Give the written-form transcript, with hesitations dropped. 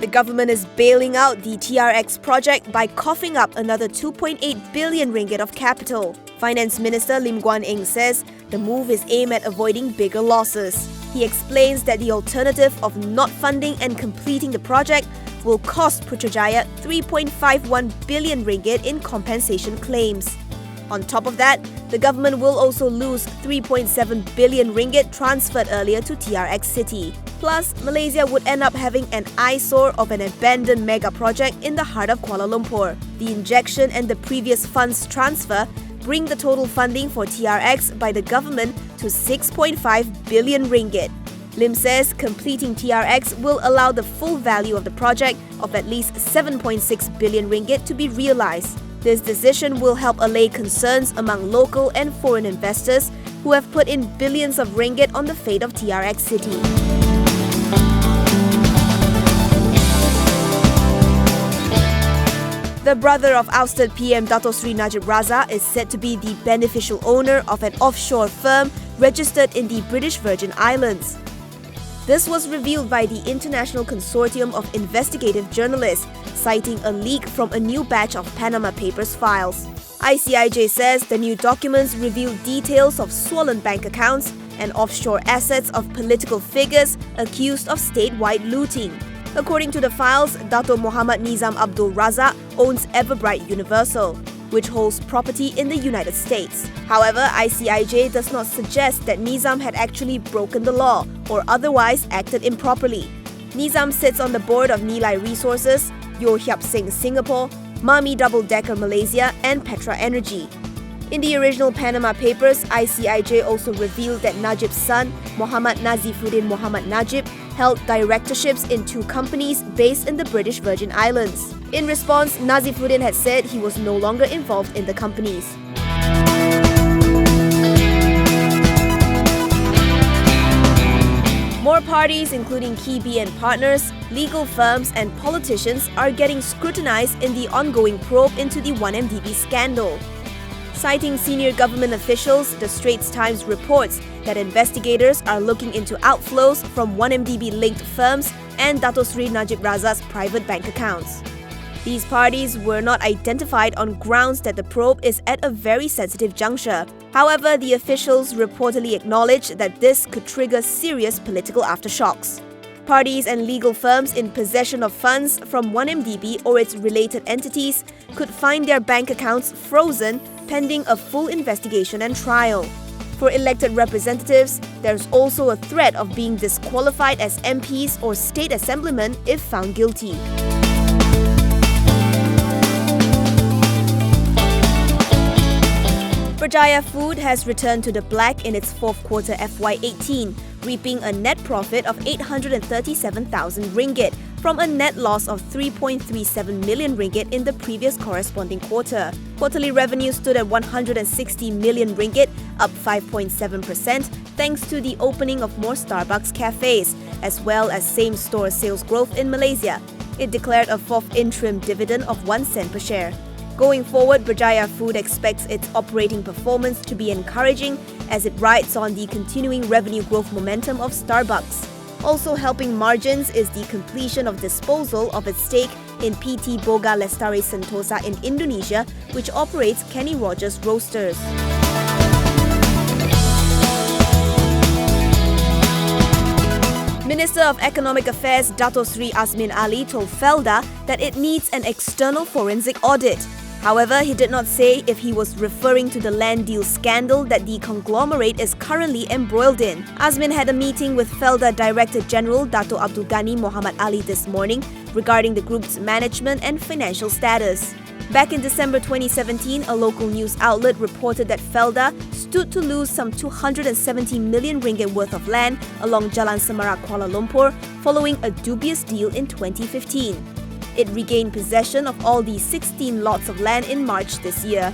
government is bailing out the TRX project by coughing up another 2.8 billion ringgit of capital. Finance Minister Lim Guan Eng says the move is aimed at avoiding bigger losses. He explains that the alternative of not funding and completing the project will cost Putrajaya 3.51 billion ringgit in compensation claims. On top of that, the government will also lose 3.7 billion ringgit transferred earlier to TRX City. Plus, Malaysia would end up having an eyesore of an abandoned mega project in the heart of Kuala Lumpur. The injection and the previous funds transfer bring the total funding for TRX by the government to 6.5 billion ringgit. Lim says completing TRX will allow the full value of the project of at least 7.6 billion ringgit to be realised. This decision will help allay concerns among local and foreign investors who have put in billions of ringgit on the fate of TRX City. The brother of ousted PM Dato Sri Najib Razak is said to be the beneficial owner of an offshore firm registered in the British Virgin Islands. This was revealed by the International Consortium of Investigative Journalists, citing a leak from a new batch of Panama Papers files. ICIJ says the new documents reveal details of swollen bank accounts and offshore assets of political figures accused of statewide looting. According to the files, Dato Muhammad Nizam Abdul Razak owns Everbright Universal, which holds property in the United States. However, ICIJ does not suggest that Nizam had actually broken the law or otherwise acted improperly. Nizam sits on the board of Nilai Resources, Yo Hyap Sing Singapore, Mami Double Decker Malaysia and Petra Energy. In the original Panama Papers, ICIJ also revealed that Najib's son, Muhammad Nazifuddin Muhammad Najib, held directorships in two companies based in the British Virgin Islands. In response, Nazifuddin had said he was no longer involved in the companies. More parties, including Kibi and partners, legal firms and politicians, are getting scrutinized in the ongoing probe into the 1MDB scandal. Citing senior government officials, the Straits Times reports that investigators are looking into outflows from 1MDB-linked firms and Dato Sri Najib Razak's private bank accounts. These parties were not identified on grounds that the probe is at a very sensitive juncture. However, the officials reportedly acknowledged that this could trigger serious political aftershocks. Parties and legal firms in possession of funds from 1MDB or its related entities could find their bank accounts frozen pending a full investigation and trial. For elected representatives, there's also a threat of being disqualified as MPs or state assemblymen if found guilty. Berjaya Food has returned to the black in its fourth quarter FY18, reaping a net profit of 837,000 ringgit from a net loss of 3.37 million ringgit in the previous corresponding quarter. Quarterly revenue stood at 160 million ringgit, up 5.7%, thanks to the opening of more Starbucks cafes, as well as same-store sales growth in Malaysia. It declared a fourth interim dividend of 1 cent per share. Going forward, Berjaya Food expects its operating performance to be encouraging as it rides on the continuing revenue growth momentum of Starbucks. Also helping margins is the completion of disposal of its stake in PT Boga Lestari Sentosa in Indonesia, which operates Kenny Rogers Roasters. Minister of Economic Affairs Dato Sri Azmin Ali told Felda that it needs an external forensic audit. However, he did not say if he was referring to the land deal scandal that the conglomerate is currently embroiled in. Azmin had a meeting with Felda Director General Dato Abdul Ghani Muhammad Ali this morning regarding the group's management and financial status. Back in December 2017, a local news outlet reported that Felda stood to lose some 270 million ringgit worth of land along Jalan Semarak, Kuala Lumpur, following a dubious deal in 2015. It regained possession of all the 16 lots of land in March this year.